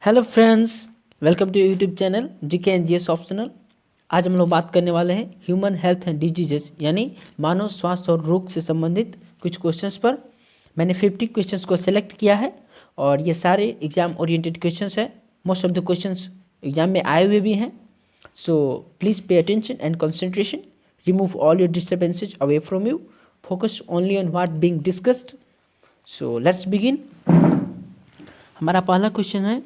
Hello friends, welcome to YouTube channel GK and GS optional. आज हम लोग बात करने वाले हैं ह्यूमन हेल्थ एंड डिजीजेस यानी मानव स्वास्थ्य और रोग से संबंधित कुछ क्वेश्चंस पर। मैंने 50 क्वेश्चंस को सिलेक्ट किया है और ये सारे एग्जाम ओरिएंटेड क्वेश्चंस है। Most of the questions exam में आए हुए भी हैं। So please pay attention and concentration, remove all your disturbances away from you, focus only on what being discussed. So let's begin. हमारा पहला क्वेश्चन है,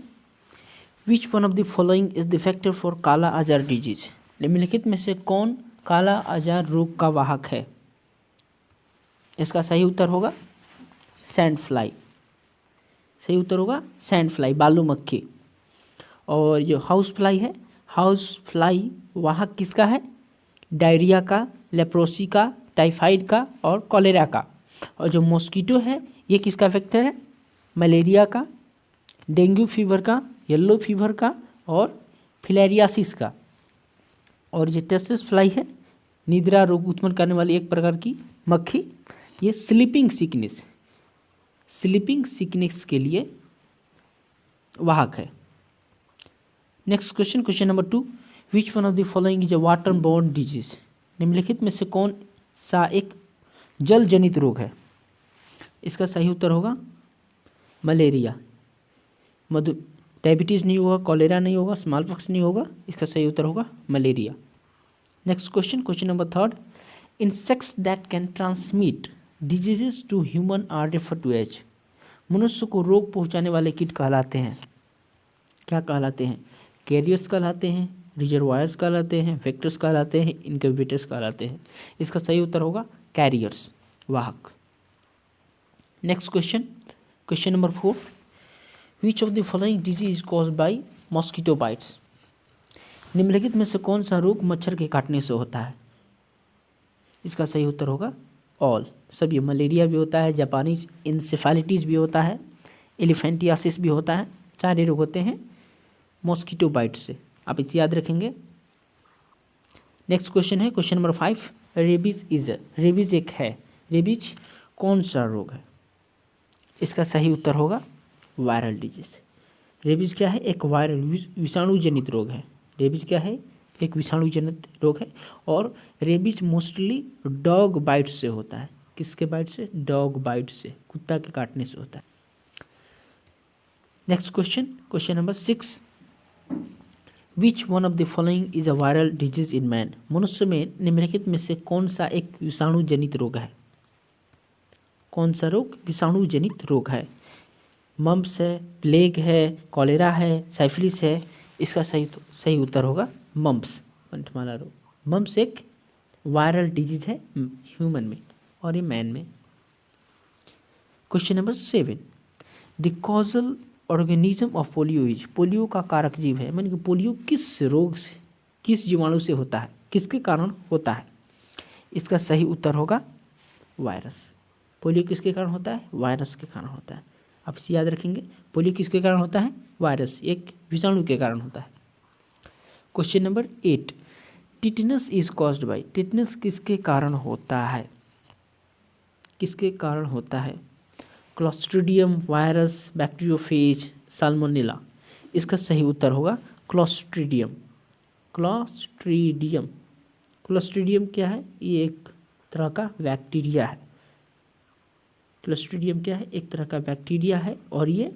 which one of the following is the factor for काला आजार disease. निम्नलिखित में से कौन काला आजार रोग का वाहक है? इसका सही उत्तर होगा सैंड फ्लाई। सही उत्तर होगा सैंड फ्लाई, बालू मक्खी। और जो हाउस फ्लाई है, हाउस फ्लाई वाहक किसका है? डायरिया का, लेप्रोसी का, टाइफाइड का और कॉलेरा का। और जो मॉस्किटो है ये किसका फैक्टर है? मलेरिया का, डेंगू फीवर का, येलो फीवर का और फिलेरियासिस का। और ये टेस्टिस फ्लाई है, निद्रा रोग उत्पन्न करने वाली एक प्रकार की मक्खी। ये स्लीपिंग सिकनेस के लिए वाहक है। Next question, question number 2, which one of the following is a water borne disease. निम्नलिखित में से कौन सा एक जल जनित रोग है? इसका सही उत्तर होगा मलेरिया। डायबिटीज़ नहीं होगा, कॉलेरा नहीं होगा, स्मॉल पॉक्स नहीं होगा। इसका सही उत्तर होगा malaria. Next question, question number 3, insects that can transmit diseases to human are refer to as. मनुष्य को रोग पहुंचाने वाले कीट कहलाते हैं, क्या कहलाते हैं? कैरियर्स कहलाते हैं, रिजर्वायर्स कहलाते हैं, वेक्टर्स कहलाते हैं, इनक्यूबेटर्स कहलाते हैं। इसका सही उत्तर होगा कैरियर्स, वाहक। Next question, question number 4, which of the following disease caused by mosquito bytes. निम्नलिखित में से कौन सा रोग मच्छर के काटने से होता है? इसका सही उत्तर होगा ऑल, सभी। मलेरिया भी होता है, जापानी इंसेफेलाइटिस भी होता है, एलिफेंटियासिस भी होता है। सारे रोग होते हैं मॉस्किटो बाइट से, आप इसे याद रखेंगे। नेक्स्ट क्वेश्चन है क्वेश्चन नंबर 5, रेबीज एक है। रेबीज कौन सा रोग है? इसका सही उत्तर होगा वायरल डिजीज। रेबीज क्या है? एक वायरल विषाणु जनित रोग है। रेबीज क्या है? एक विषाणु जनित रोग है। और रेबीज मोस्टली डॉग बाइट से होता है। किसके बाइट से? डॉग बाइट से, कुत्ता के काटने से होता है। Next question, question number 6, which one of the following is a viral disease in man. मनुष्य में निम्नलिखित में से कौन सा एक विषाणु जनित रोग है? कौन सा रोग विषाणु जनित रोग है? मम्प्स है, प्लेग है, कॉलेरा है, साइफिलिस है। इसका सही उत्तर होगा मम्प्स, कंठमाला रोग। मम्प्स एक वायरल डिजीज है ह्यूमन में और ये मैन में। Question number 7, the causal organism of polio is. Polio का कारक जीव है, माने कि पोलियो किस रोग से, किस जीवाणु से होता है, किसके कारण होता है? इसका सही उत्तर होगा वायरस। पोलियो किसके कारण होता है? वायरस के कारण होता है। आप इसे याद रखेंगे, पोलियो किसके कारण होता है? वायरस, एक विषाणु के कारण होता है। Question number 8, tetanus is caused bye. Tetanus किसके कारण होता है? किसके कारण होता है? Clostridium virus, bacteriophage, salmonella. इसका सही उत्तर होगा क्लोस्ट्रीडियम। क्लोस्ट्रीडियम, क्लोस्ट्रीडियम क्या है? ये एक तरह का बैक्टीरिया है। क्लोस्ट्रीडियम क्या है? एक तरह का बैक्टीरिया है और ये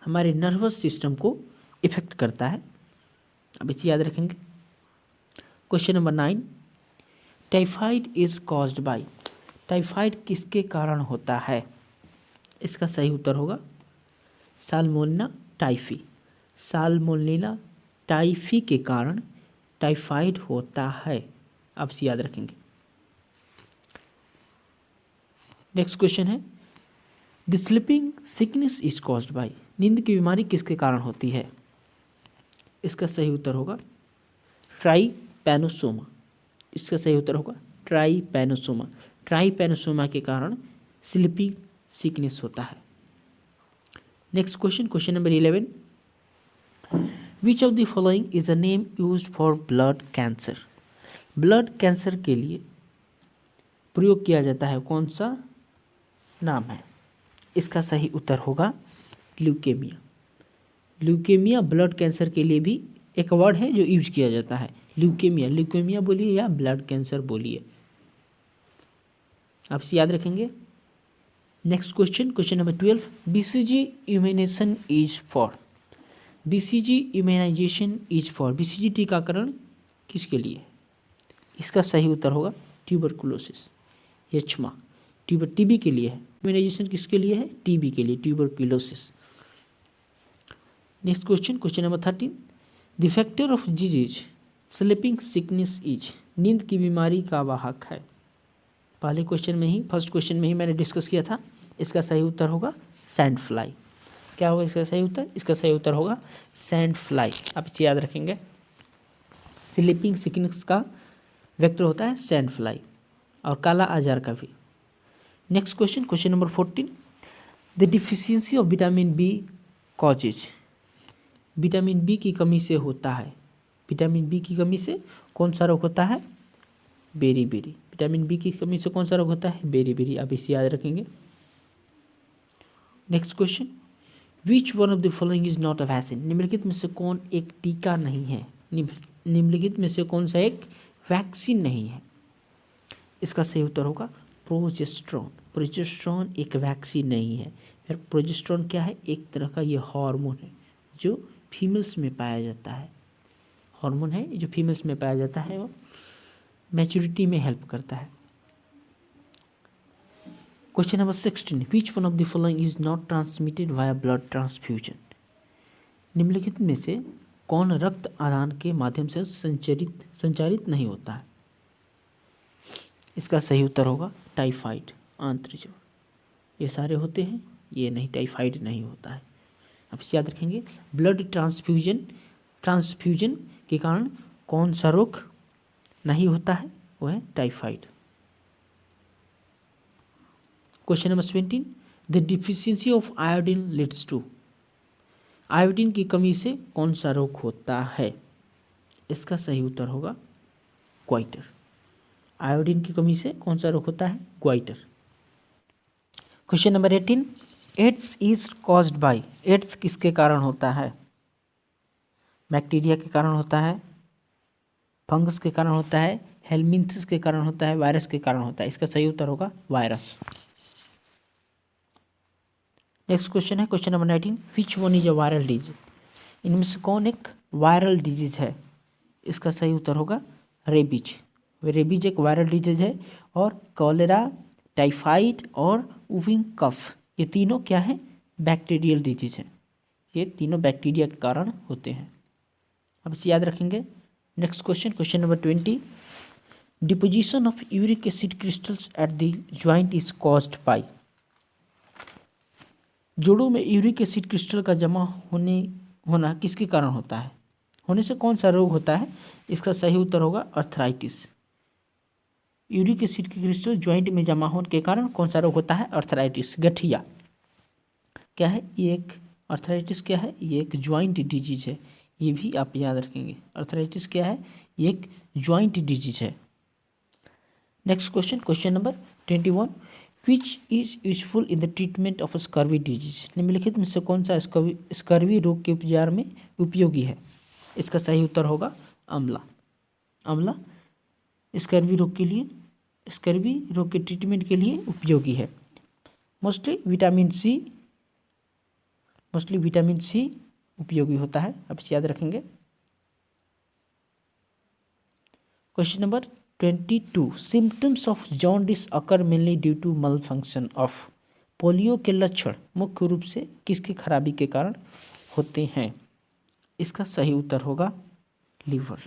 हमारे नर्वस सिस्टम को इफेक्ट करता है। अब इसे याद रखेंगे। Question number 9, typhoid is caused bye. Typhoid किसके कारण होता है? इसका सही उत्तर होगा साल्मोनेला टाइफी। साल्मोनेला टाइफी के कारण टाइफाइड होता है, आप इसे याद रखेंगे। नेक्स्ट क्वेश्चन है, the sleeping sickness is caused bye. नींद की बीमारी किसके कारण होती है? इसका सही उत्तर होगा ट्राइपैनोसोमा। इसका सही उत्तर होगा ट्राइपैनोसोमा। ट्राइपैनोसोमा के कारण स्लीपिंग सिकनेस होता है। Next question, question number 11, which of the following is a name used for blood cancer. Blood cancer के लिए प्रयोग किया जाता है कौन सा नाम है? इसका सही उत्तर होगा ल्यूकेमिया। ल्यूकेमिया ब्लड कैंसर के लिए भी एक वर्ड है जो यूज किया जाता है, ल्यूकेमिया। ल्यूकेमिया बोलिए या ब्लड कैंसर बोलिए, आप इसे याद रखेंगे। Next question, question number 12, BCG immunization is for. BCG immunization is for, BCG टीकाकरण किसके लिए है? इसका सही उत्तर होगा ट्यूबरकुलोसिस, यक्ष्मा। टीबी के लिए है। इम्यूनाइजेशन किसके लिए है? टीबी के लिए, tuberculosis. Next question, question number 13, the factor of disease sleeping sickness is. नींद की बीमारी का वाहक है। पहले क्वेश्चन में ही, फर्स्ट क्वेश्चन में ही मैंने डिस्कस किया था। इसका सही उत्तर होगा सैंड फ्लाई। क्या होगा इसका सही उत्तर? इसका सही उत्तर होगा सैंड फ्लाई। आप इसे याद रखेंगे। स्लीपिंग सिकनेस का वेक्टर होता है सैंड फ्लाई, और काला आजार का भी। Next question, question number 14, the deficiency of vitamin B causes. Vitamin B की कमी से होता है। विटामिन बी की कमी से कौन सा रोग होता है? बेरी। विटामिन बी की कमी से कौन सा रोग होता है? बेरी। आप इसे याद रखेंगे। Next question, which one of the following is not a vaccine. निम्नलिखित में से कौन एक टीका नहीं है? निम्नलिखित में से कौन सा एक वैक्सीन नहीं है? इसका सही उत्तर होगा प्रोजेस्टेरॉन। प्रोजेस्टेरॉन एक वैक्सीन नहीं है। फिर प्रोजेस्टेरॉन क्या है? एक तरह का ये हार्मोन है जो फीमेल्स में पाया जाता है। हार्मोन है जो फीमेल्स में पाया जाता है, वो मैच्योरिटी में हेल्प करता है। Question number 16, which one of the following is not transmitted via blood transfusion. निम्नलिखित में से कौन रक्त आदान के माध्यम से संचारित नहीं होता है? इसका सही उत्तर होगा टाइफाइड, आंत्रज्वर। ये सारे होते हैं, ये नहीं, टाइफाइड नहीं होता है। आप इसे याद रखेंगे। ब्लड ट्रांसफ्यूजन के कारण कौन सा रोग नहीं होता है? वो है typhoid. Question number 17, the deficiency of iodine leads to. Iodine की कमी से कौन सा रोग होता है? इसका सही उत्तर होगा ग्वाइटर। आयोडीन की कमी से कौन सा रोग होता है? Goitre. Question number 18, AIDS is caused by. AIDS किसके कारण होता है? बैक्टीरिया के कारण होता है, फंगस के कारण होता है, हेलमिंथस के कारण होता है, वायरस के कारण होता है। इसका सही उत्तर होगा वायरस। नेक्स्ट क्वेश्चन है question number 19, which one is a viral disease. इनमें से कौन एक वायरल डिजीज है? इसका सही उत्तर होगा रेबीज। रेबीज एक वायरल डिजीज है, और कॉलेरा, टाइफाइड और वुफिंग कफ, ये तीनों क्या है? बैक्टीरियल डिजीज है। ये तीनों बैक्टीरिया के कारण होते हैं। अब इसे याद रखेंगे। Next question, question number 20, deposition of uric acid crystals at the joint is caused bye. जोड़ों में यूरिक एसिड क्रिस्टल का जमा होना किसके कारण होता है? होने से कौन सा रोग होता है? इसका सही उत्तर होगा अर्थराइटिस। यूरिक एसिड के क्रिस्टल ज्वाइंट में जमा होने के कारण कौन सा रोग होता है? अर्थराइटिस, गठिया। क्या है ये? एक अर्थराइटिस क्या है? ये एक ज्वाइंट डिजीज है। ये भी आप याद रखेंगे। अर्थराइटिस क्या है? ये एक ज्वाइंट डिजीज है। Next question, question number 21, which is useful in the treatment of scurvy disease. निम्नलिखित में से कौन सा स्कर्वी रोग के उपचार में उपयोगी है? इसका सही उत्तर होगा आंवला। आंवला स्कर्वी रोग के ट्रीटमेंट के लिए उपयोगी है। मोस्टली विटामिन सी उपयोगी होता है। आप इसे याद रखेंगे। Question number 22, symptoms of jaundice occur mainly due to malfunction of. Polio के लक्षण मुख्य रूप से किसकी खराबी के कारण होते हैं? इसका सही उत्तर होगा लीवर।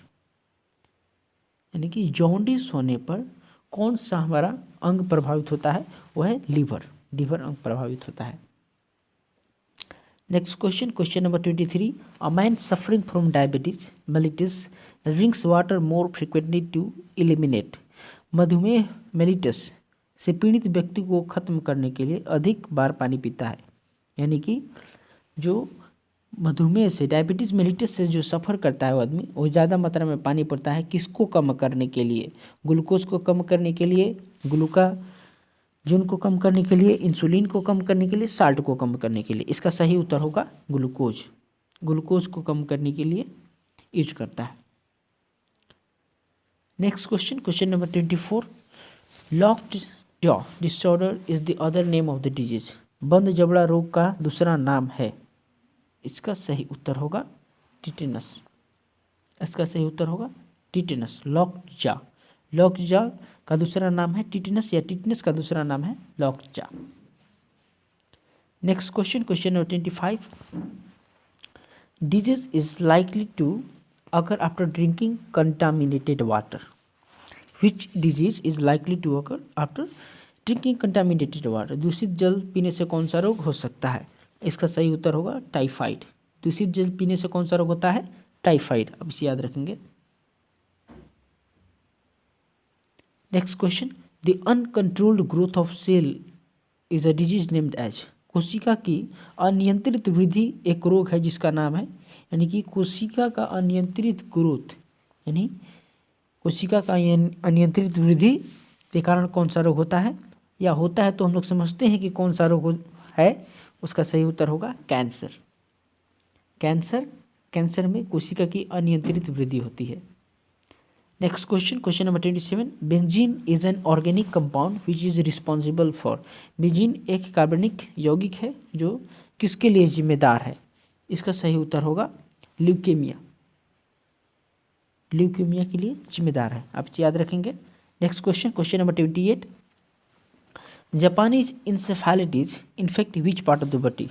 यानी कि जॉन्डिस होने पर कौन सा हमारा अंग प्रभावित होता है? वह है लीवर। लीवर अंग प्रभावित होता है। Next question, question number 23, a man suffering from diabetes mellitus drinks water more frequently to eliminate. मधुमेह मेलिटस से पीड़ित व्यक्ति को खत्म करने के लिए अधिक बार पानी पीता है। यानी कि जो मधुमेह से, डायबिटीज मेलिटस से जो सफ़र करता है वो आदमी, वो ज़्यादा मात्रा में पानी पीता है। किसको कम करने के लिए? ग्लूकोज को कम करने के लिए, ग्लूकाजोन को कम करने के लिए, इंसुलिन को कम करने के लिए, साल्ट को कम करने के लिए। इसका सही उत्तर होगा ग्लूकोज। ग्लूकोज को कम करने के लिए यूज करता है। Next question, question number 24, locked jaw disorder is the other name of the disease. बंद जबड़ा रोग का दूसरा नाम है। इसका सही उत्तर होगा टिटेनस। इसका सही उत्तर होगा टिटेनस। लॉक्ड जॉ का दूसरा नाम है टिटेनस, या टिटेनस का दूसरा नाम है locked jaw. Next question, question number 25, disease is likely to occur after drinking contaminated water. Which disease is likely to occur after drinking contaminated water? दूषित जल पीने से कौन सा रोग हो सकता है? इसका सही उत्तर होगा टाइफाइड। दूषित जल पीने से कौन सा रोग होता है? टाइफाइड। अब इसे याद रखेंगे। Next question, the uncontrolled growth of cell is a disease named as. कोशिका की अनियंत्रित वृद्धि एक रोग है जिसका नाम है, यानी कि कोशिका का अनियंत्रित ग्रोथ, यानी कोशिका का अनियंत्रित वृद्धि के कारण कौन सा रोग होता है, या होता है तो हम लोग समझते हैं कि कौन सा रोग है। उसका सही उत्तर होगा कैंसर। कैंसर में कोशिका की अनियंत्रित वृद्धि होती है। Next question, question number 27, benzene is an organic compound which is responsible for. Benzene एक कार्बनिक यौगिक है जो किसके लिए जिम्मेदार है? इसका सही उत्तर होगा ल्यूकेमिया। ल्यूकेमिया के लिए जिम्मेदार है। आप याद रखेंगे। Next question, question number 28, Japanese encephalitis infect which part of the body.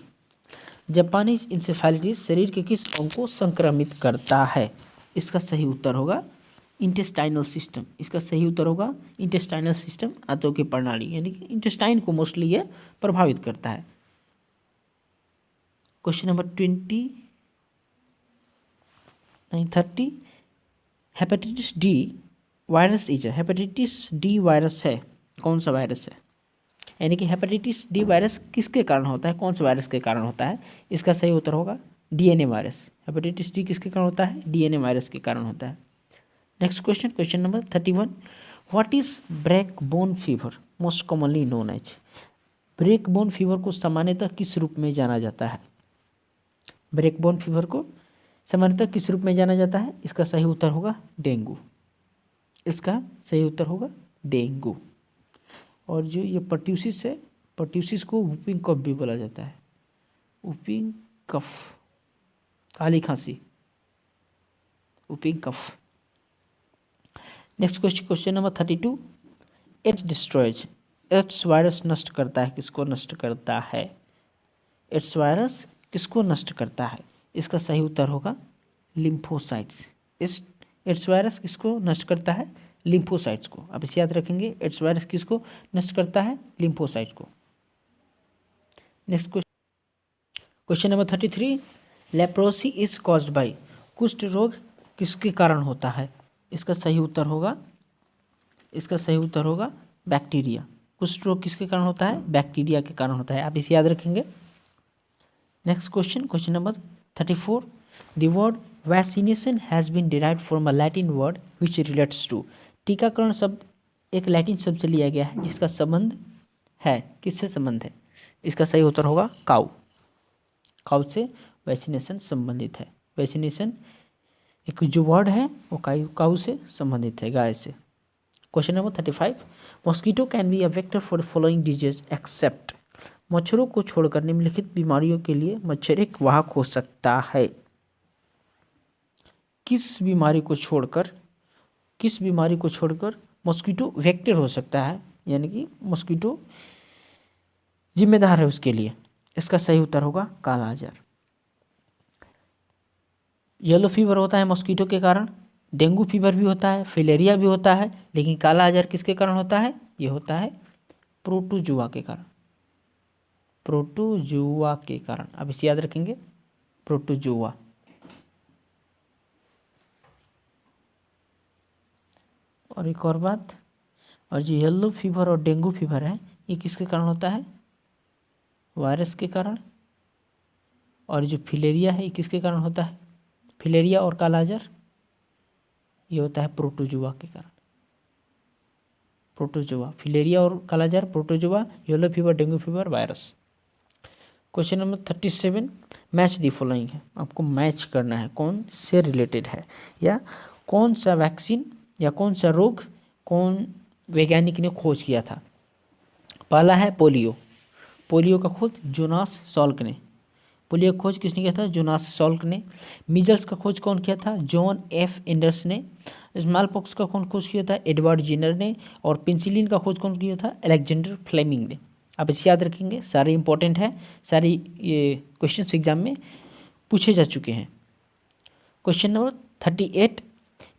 Japanese encephalitis शरीर के किस अंग को संक्रमित करता है? इसका सही उत्तर होगा इंटेस्टाइनल सिस्टम। इसका सही उत्तर होगा इंटेस्टाइनल सिस्टम, आंतों की प्रणाली, यानी कि इंटेस्टाइन को मोस्टली ये प्रभावित करता है। Question number 30, hepatitis D virus is. Hepatitis D virus है, कौन सा वायरस है? यानी कि हेपेटाइटिस डी वायरस किसके कारण होता है, कौन सा वायरस के कारण होता है? इसका सही उत्तर होगा डीएनए वायरस। हेपेटाइटिस डी किसके कारण होता है? डीएनए वायरस के कारण होता है। Next question, question number 31, what is break bone fever most commonly known as. Break bone fever को सामान्यतः किस रूप में जाना जाता है? ब्रेक बोन फीवर को सामान्यतः किस रूप में जाना जाता है? इसका सही उत्तर होगा डेंगू। इसका सही उत्तर होगा डेंगू। और जो ये पर्ट्यूसिस है, पर्ट्यूसिस को वुपिंग कफ भी बोला जाता है। वुपिंग कफ, काली खांसी, whooping cough. Next question, question number 32, AIDS destroys. AIDS virus नष्ट करता है, किसको नष्ट करता है? एड्स वायरस किसको नष्ट करता है? इसका सही उत्तर होगा लिम्फोसाइट्स। एड्स वायरस किसको नष्ट करता है? लिम्फोसाइट्स को। आप इसे याद रखेंगे। एड्स वायरस किसको नष्ट करता है? लिम्फोसाइट्स को। Next question number 33, leprosy is caused bye. कुष्ठ रोग किसके कारण होता है? इसका सही उत्तर होगा बैक्टीरिया। कुष्ठ रोग किसके कारण होता है? बैक्टीरिया के कारण होता है। आप इसे याद रखेंगे। Next question, question number 34, the word vaccination has been derived from a Latin word which relates to. टीकाकरण शब्द एक लैटिन शब्द से लिया गया है जिसका संबंध है, किससे संबंध है? इसका सही उत्तर होगा काऊ। काऊ से वैक्सीनेशन संबंधित है। वैक्सीनेशन एक जो वर्ड है वो काऊ से संबंधित है, गाय से। Question number 35, mosquito can be a vector for following disease accept. मच्छरों को छोड़कर निम्नलिखित बीमारियों के लिए मच्छर एक वाहक हो सकता है। किस बीमारी को छोड़कर मॉस्किटो वेक्टर हो सकता है, यानी कि मॉस्किटो जिम्मेदार है उसके लिए? इसका सही उत्तर होगा काला आजार। येलो फीवर होता है मॉस्किटो के कारण, डेंगू फीवर भी होता है, फिलेरिया भी होता है, लेकिन काला आजार किसके कारण होता है? ये होता है प्रोटोजुआ के कारण। प्रोटोजुआ के कारण, अब इसे याद रखेंगे, प्रोटोजुआ। और एक और बात, और जो येलो फीवर और डेंगू फीवर है ये किसके कारण होता है? वायरस के कारण। और जो फिलेरिया है ये किसके कारण होता है? फिलेरिया और काला आजार ये होता है प्रोटोजुआ के कारण। प्रोटोजुआ, फिलेरिया और काला आजार, protozoa, yellow fever, dengue fever, virus. Question number 37, match the following है, आपको मैच करना है कौन से रिलेटेड है, या कौन सा वैक्सीन या कौन सा रोग कौन वैज्ञानिक ने खोज किया था। पहला है पोलियो। पोलियो का खोज जोनास सॉल्क ने। पोलियो का खोज किसने किया था? जोनास सॉल्क ने। मीजल्स का खोज कौन किया था? जॉन एफ एंडर्स ने। स्मॉल पॉक्स का कौन खोज किया था? एडवर्ड जेनर ने। और पेंसिलिन का खोज कौन किया था? अलेक्जेंडर फ्लेमिंग ने। आप इसे याद रखेंगे, सारे इंपॉर्टेंट है, सारी ये क्वेश्चन एग्जाम में पूछे जा चुके हैं। Question number 38,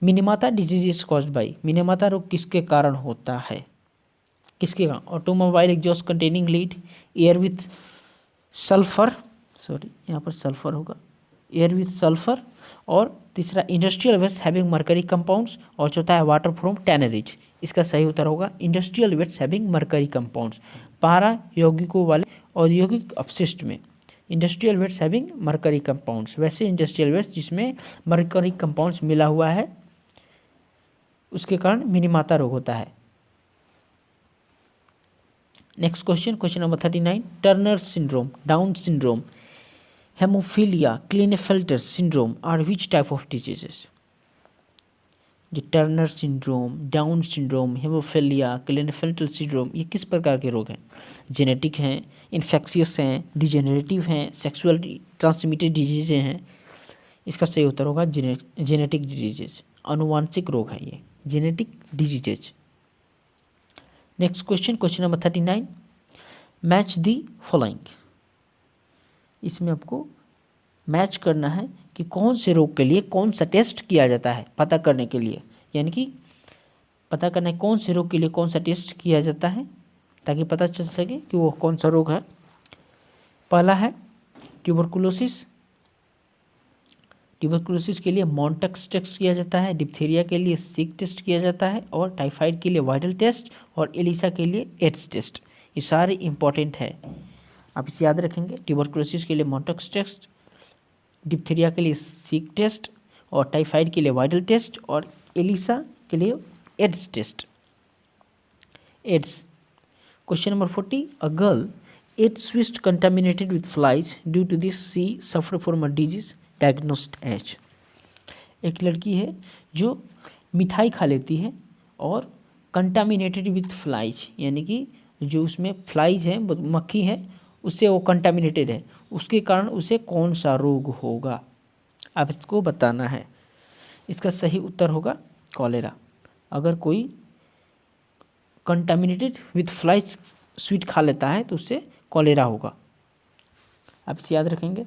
Minamata disease is caused by. Minamata रोग किसके कारण होता है? किसके कारण? Automobile exhaust containing lead, air with sulphur, sorry यहाँ पर सल्फर होगा, एयर विथ सल्फर, और तीसरा industrial waste having mercury compounds, और चौथा है वाटर फ्रॉम टैनरीज। इसका सही उत्तर होगा industrial waste having mercury compounds. पारा यौगिकों वाले औद्योगिक अपशिष्ट में industrial waste having mercury compounds, वैसे इंडस्ट्रियल वेस्ट जिसमें मरकरी कंपाउंड्स मिला हुआ है उसके कारण मिनीमाता रोग होता है। Next question, question number 39, Turner syndrome, Down syndrome, hemophilia, Klinefelter syndrome are which type of diseases? जो Turner syndrome, Down syndrome, hemophilia, Klinefelter syndrome, ये किस प्रकार के रोग हैं? जेनेटिक हैं, इन्फेक्शियस हैं, डिजेनरेटिव हैं, सेक्सुअल ट्रांसमिटेड डिजीजें हैं। इसका सही उत्तर होगा जेनेटिक डिजीजेज, अनुवांशिक रोग है ये, genetic diseases. Next question, question number 39, match the following. इसमें आपको मैच करना है कि कौन से रोग के लिए कौन सा टेस्ट किया जाता है, पता करने के लिए, यानी कि पता करना है कौन से रोग के लिए कौन सा टेस्ट किया जाता है ताकि पता चल सके कि वो कौन सा रोग है। पहला है ट्यूबरकुलोसिस। ट्यूबरकुलोसिस के लिए मॉन्टेक्स टेस्ट किया जाता है, डिप्थीरिया के लिए सिक टेस्ट किया जाता है, और टाइफाइड के लिए वाइडल टेस्ट, और एलिसा के लिए एड्स टेस्ट। ये सारे इंपॉर्टेंट है, आप इसे याद रखेंगे। ट्यूबरकुलोसिस के लिए मॉन्टेक्स टेस्ट, डिप्थीरिया के लिए सिक टेस्ट, और टाइफाइड के लिए वाइडल टेस्ट, और एलिसा के लिए AIDS test. AIDS. Question number 40, a girl ate swiss contaminated with flies. Due to this she suffered from a disease diagnosed as। एक लड़की है जो मिठाई खा लेती है और कंटामिनेटेड विथ फ्लाइज, यानी कि जो उसमें फ्लाइज है, मक्खी है, उससे वो कंटामिनेटेड है, उसके कारण उसे कौन सा रोग होगा, आप इसको बताना है। इसका सही उत्तर होगा कॉलेरा। अगर कोई कंटामिनेटेड विथ फ्लाइज स्वीट खा लेता है तो उससे कॉलेरा होगा, आप इसे याद रखेंगे।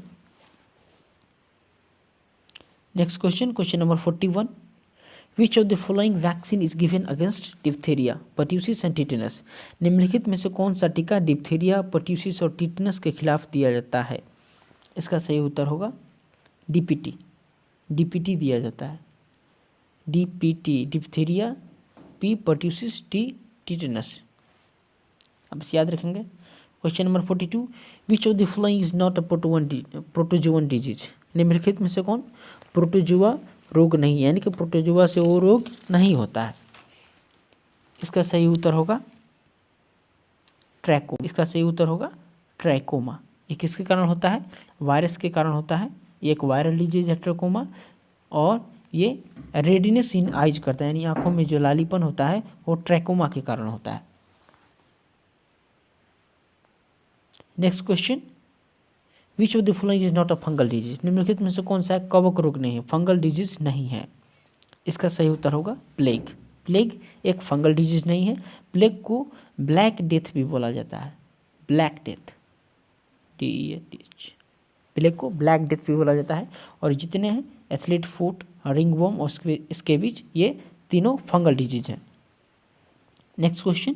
Next question, question number 41, which of the following vaccine is given against diphtheria, pertussis and tetanus. निम्नलिखित में से कौन सा टीका डिप्थीरिया, पर्ट्यूसिस और टिटेनस के खिलाफ दिया जाता है? इसका सही उत्तर होगा डीपीटी। डीपीटी दिया जाता है, DPT, diphtheria, P pertussis, T tetanus. अब इसे याद रखेंगे। Question number 42, which of the following is not a protozoan disease. निम्नलिखित में से कौन प्रोटोजुआ रोग नहीं, यानी कि प्रोटोजुआ से वो रोग नहीं होता है? इसका सही उत्तर होगा ट्रैकोमा। इसका सही उत्तर होगा ट्रैकोमा। ये किसके कारण होता है? वायरस के कारण होता है। ये एक वायरल डिजीज है ट्रैकोमा, और ये रेडिनेस इन आइज करता है, यानी आंखों में जो लालीपन होता है वो ट्रैकोमा के कारण होता है। Next question, which of the following is not a fungal disease. निम्नलिखित में से कौन सा है कवक रोग नहीं है, फंगल डिजीज नहीं है? इसका सही उत्तर होगा प्लेग। प्लेग एक फंगल डिजीज नहीं है। प्लेग को ब्लैक डेथ भी बोला जाता है, ब्लैक डेथ, DEATH। प्लेग को ब्लैक डेथ भी बोला जाता है। और जितने हैं एथलीट फुट, रिंगवॉर्म और स्केबिज, ये तीनों फंगल डिजीज हैं। Next question,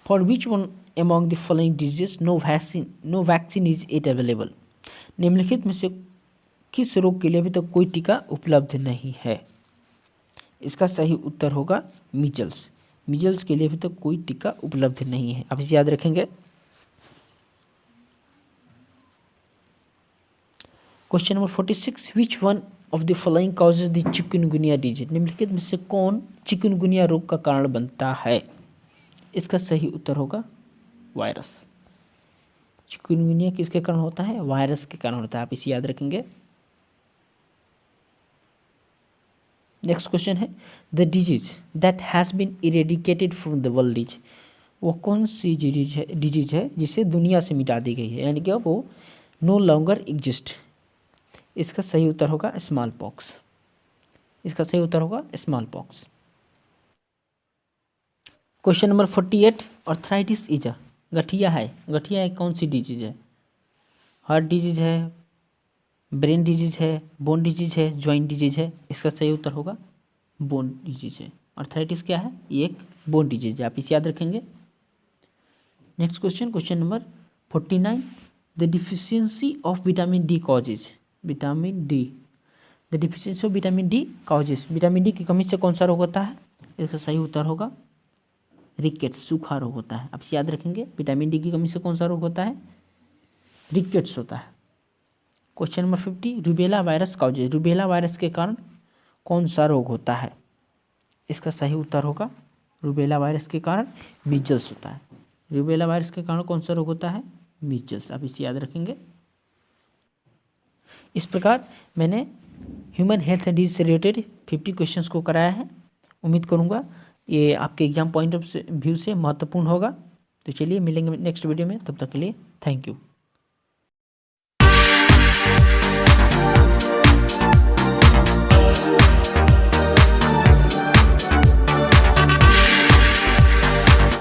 for which one among the following diseases no vaccine is yet available। निम्नलिखित में से किस रोग के लिए अभी तक कोई टीका उपलब्ध नहीं है? इसका सही उत्तर होगा मीजल्स। मीजल्स के लिए अभी तक कोई टीका उपलब्ध नहीं है, आप इसे याद रखेंगे। Question number 46, which one of the following causes the chikungunya disease. निम्नलिखित में से कौन चिकनगुनिया रोग का कारण बनता है? इसका सही उत्तर होगा वायरस। चिकनगुनिया किसके कारण होता है? वायरस के कारण होता है, आप इसे याद रखेंगे। नेक्स्ट क्वेश्चन है the disease that has been eradicated from the world is, वो कौन सी डिजीज है जिसे दुनिया से मिटा दी गई है, यानी कि वो नो लॉन्गर एग्जिस्ट। इसका सही उत्तर होगा स्मॉल पॉक्स। इसका सही उत्तर होगा small pox. Question number 48 arthritis is a, गठिया है, गठिया एक कौन सी डिजीज है? हार्ट डिजीज है, ब्रेन डिजीज है, बोन डिजीज है, ज्वाइंट डिजीज है। इसका सही उत्तर होगा बोन डिजीज है। आर्थराइटिस क्या है? ये एक बोन डिजीज है, आप इसे याद रखेंगे। Next question, question number 49 the deficiency of vitamin D causes, vitamin D, the deficiency of vitamin D causes, vitamin D की कमी से कौन सा रोग होता है? इसका सही उत्तर होगा रिकेट्स, सूखा रोग होता है, आप इसे याद रखेंगे। विटामिन डी की कमी से कौन सा रोग होता है? रिकेट्स होता है। Question number 50 rubella virus causes, rubella virus के कारण कौन सा रोग होता है? इसका सही उत्तर होगा रूबेला वायरस के कारण मीजल्स होता है। रूबेला वायरस के कारण कौन सा रोग होता है? मीजल्स, आप इसे याद रखेंगे। इस प्रकार मैंने ह्यूमन हेल्थ एंड डिजीज से रिलेटेड 50 क्वेश्चंस को कराया है। उम्मीद करूंगा ये आपके एग्जाम पॉइंट ऑफ व्यू से महत्वपूर्ण होगा। तो चलिए मिलेंगे नेक्स्ट वीडियो में, तब तक के लिए थैंक यू।